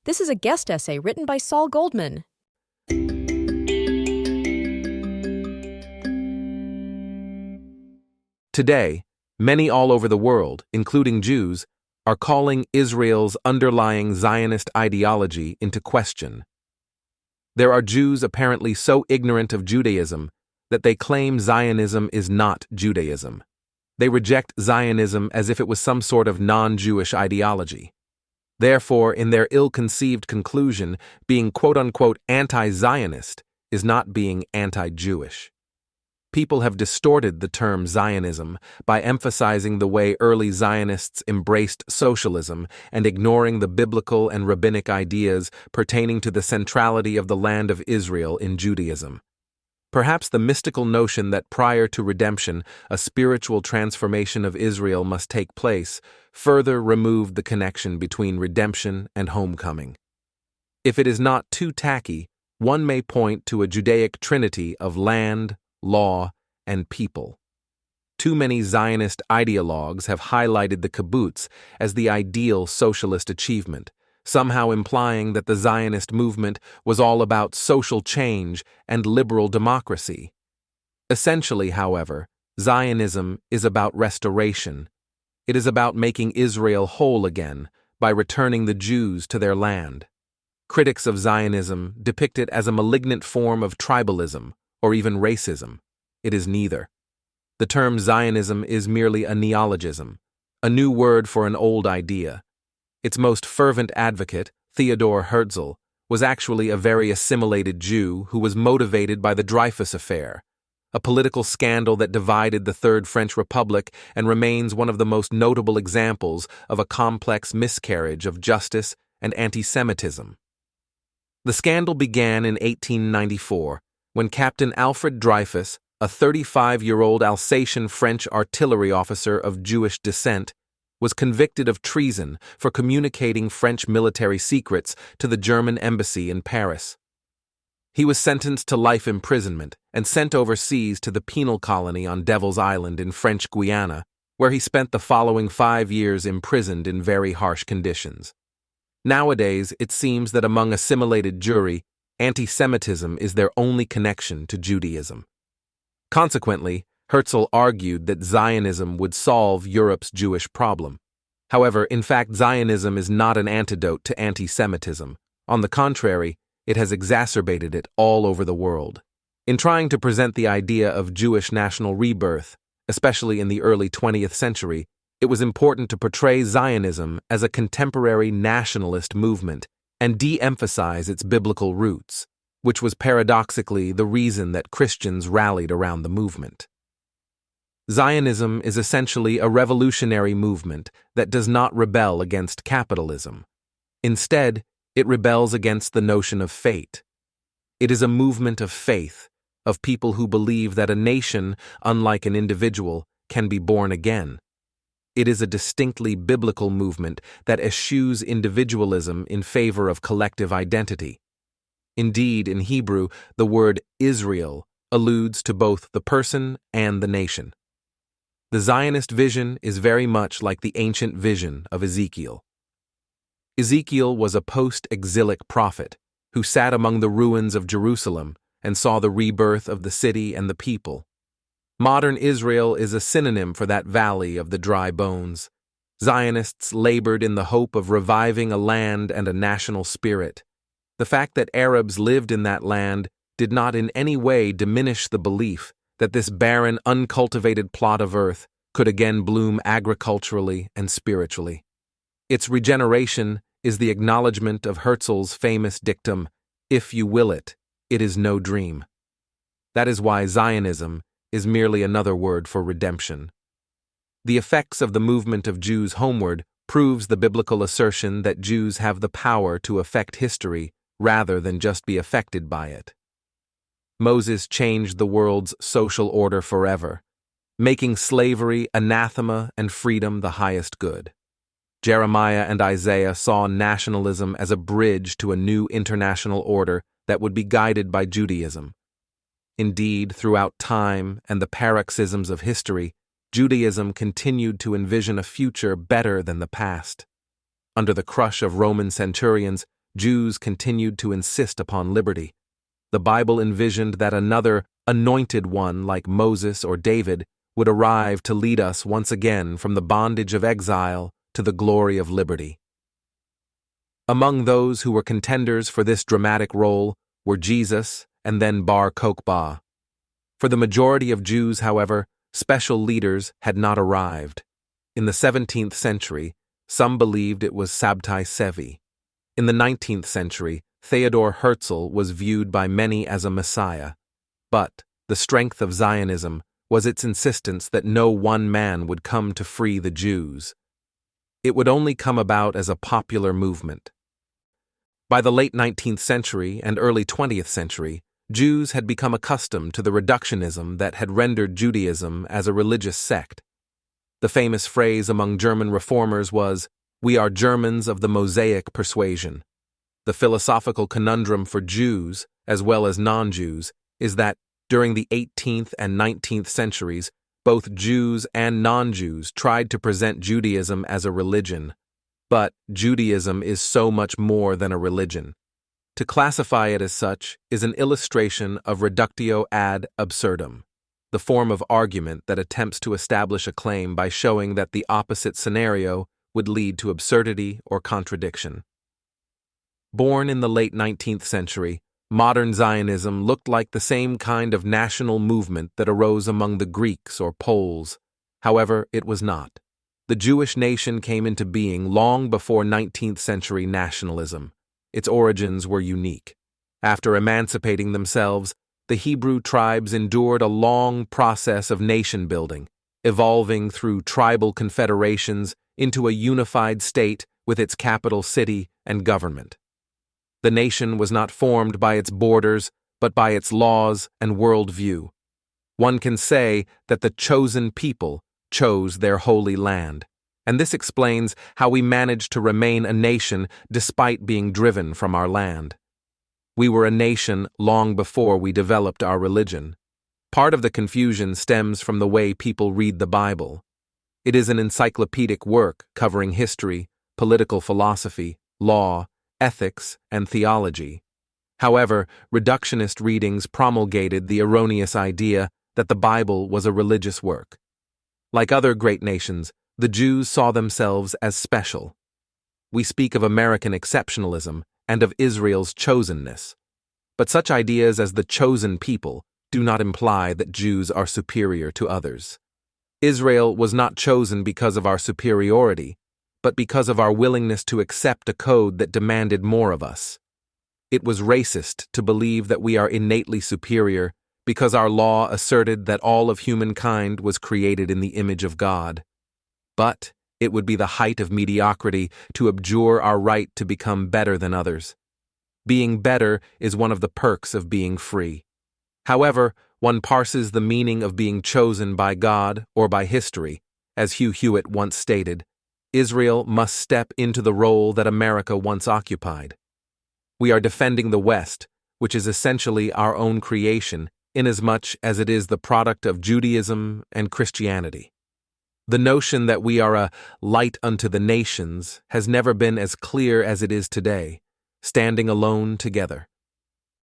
This is a guest essay written by Saul Goldman. Today, many all over the world, including Jews, are calling Israel's underlying Zionist ideology into question. There are Jews apparently so ignorant of Judaism that they claim Zionism is not Judaism. They reject Zionism as if it was some sort of non-Jewish ideology. Therefore, in their ill-conceived conclusion, being quote-unquote anti-Zionist is not being anti-Jewish. People have distorted the term Zionism by emphasizing the way early Zionists embraced socialism and ignoring the biblical and rabbinic ideas pertaining to the centrality of the land of Israel in Judaism. Perhaps the mystical notion that prior to redemption, a spiritual transformation of Israel must take place further removed the connection between redemption and homecoming. If it is not too tacky, one may point to a Judaic trinity of land, law, and people. Too many Zionist ideologues have highlighted the kibbutz as the ideal socialist achievement, somehow implying that the Zionist movement was all about social change and liberal democracy. Essentially, however, Zionism is about restoration. It is about making Israel whole again by returning the Jews to their land. Critics of Zionism depict it as a malignant form of tribalism or even racism. It is neither. The term Zionism is merely a neologism, a new word for an old idea. Its most fervent advocate, Theodor Herzl, was actually a very assimilated Jew who was motivated by the Dreyfus Affair, a political scandal that divided the Third French Republic and remains one of the most notable examples of a complex miscarriage of justice and anti-Semitism. The scandal began in 1894, when Captain Alfred Dreyfus, a 35-year-old Alsatian French artillery officer of Jewish descent, was convicted of treason for communicating French military secrets to the German embassy in Paris. He was sentenced to life imprisonment and sent overseas to the penal colony on Devil's Island in French Guiana, where he spent the following 5 years imprisoned in very harsh conditions. Nowadays, it seems that among assimilated Jewry, anti-Semitism is their only connection to Judaism. Consequently, Herzl argued that Zionism would solve Europe's Jewish problem. However, in fact, Zionism is not an antidote to anti-Semitism. On the contrary, it has exacerbated it all over the world. In trying to present the idea of Jewish national rebirth, especially in the early 20th century, it was important to portray Zionism as a contemporary nationalist movement and de-emphasize its biblical roots, which was paradoxically the reason that Christians rallied around the movement. Zionism is essentially a revolutionary movement that does not rebel against capitalism. Instead, it rebels against the notion of fate. It is a movement of faith, of people who believe that a nation, unlike an individual, can be born again. It is a distinctly biblical movement that eschews individualism in favor of collective identity. Indeed, in Hebrew, the word Israel alludes to both the person and the nation. The Zionist vision is very much like the ancient vision of Ezekiel. Ezekiel was a post-exilic prophet who sat among the ruins of Jerusalem and saw the rebirth of the city and the people. Modern Israel is a synonym for that valley of the dry bones. Zionists labored in the hope of reviving a land and a national spirit. The fact that Arabs lived in that land did not in any way diminish the belief that this barren, uncultivated plot of earth could again bloom agriculturally and spiritually. Its regeneration is the acknowledgement of Herzl's famous dictum, "If you will it, it is no dream." That is why Zionism is merely another word for redemption. The effects of the movement of Jews homeward proves the biblical assertion that Jews have the power to affect history rather than just be affected by it. Moses changed the world's social order forever, making slavery anathema and freedom the highest good. Jeremiah and Isaiah saw nationalism as a bridge to a new international order that would be guided by Judaism. Indeed, throughout time and the paroxysms of history, Judaism continued to envision a future better than the past. Under the crush of Roman centurions, Jews continued to insist upon liberty. The Bible envisioned that another anointed one like Moses or David would arrive to lead us once again from the bondage of exile to the glory of liberty. Among those who were contenders for this dramatic role were Jesus and then Bar Kokhba. For the majority of Jews, however, special leaders had not arrived. In the 17th century, some believed it was Sabtai Sevi. In the 19th century, Theodor Herzl was viewed by many as a messiah. But the strength of Zionism was its insistence that no one man would come to free the Jews. It would only come about as a popular movement. By the late 19th century and early 20th century, Jews had become accustomed to the reductionism that had rendered Judaism as a religious sect. The famous phrase among German reformers was, "We are Germans of the Mosaic persuasion." The philosophical conundrum for Jews, as well as non-Jews, is that during the 18th and 19th centuries, both Jews and non-Jews tried to present Judaism as a religion. But Judaism is so much more than a religion. To classify it as such is an illustration of reductio ad absurdum, the form of argument that attempts to establish a claim by showing that the opposite scenario would lead to absurdity or contradiction. Born in the late 19th century, modern Zionism looked like the same kind of national movement that arose among the Greeks or Poles. However, it was not. The Jewish nation came into being long before 19th century nationalism. Its origins were unique. After emancipating themselves, the Hebrew tribes endured a long process of nation building, evolving through tribal confederations into a unified state with its capital city and government. The nation was not formed by its borders, but by its laws and worldview. One can say that the chosen people chose their holy land, and this explains how we managed to remain a nation despite being driven from our land. We were a nation long before we developed our religion. Part of the confusion stems from the way people read the Bible. It is an encyclopedic work covering history, political philosophy, law, ethics, and theology. However, reductionist readings promulgated the erroneous idea that the Bible was a religious work. Like other great nations, the Jews saw themselves as special. We speak of American exceptionalism and of Israel's chosenness. But such ideas as the chosen people do not imply that Jews are superior to others. Israel was not chosen because of our superiority, but because of our willingness to accept a code that demanded more of us. It was racist to believe that we are innately superior because our law asserted that all of humankind was created in the image of God. But it would be the height of mediocrity to abjure our right to become better than others. Being better is one of the perks of being free. However, one parses the meaning of being chosen by God or by history. As Hugh Hewitt once stated, Israel must step into the role that America once occupied. We are defending the West, which is essentially our own creation, inasmuch as it is the product of Judaism and Christianity. The notion that we are a light unto the nations has never been as clear as it is today, standing alone together.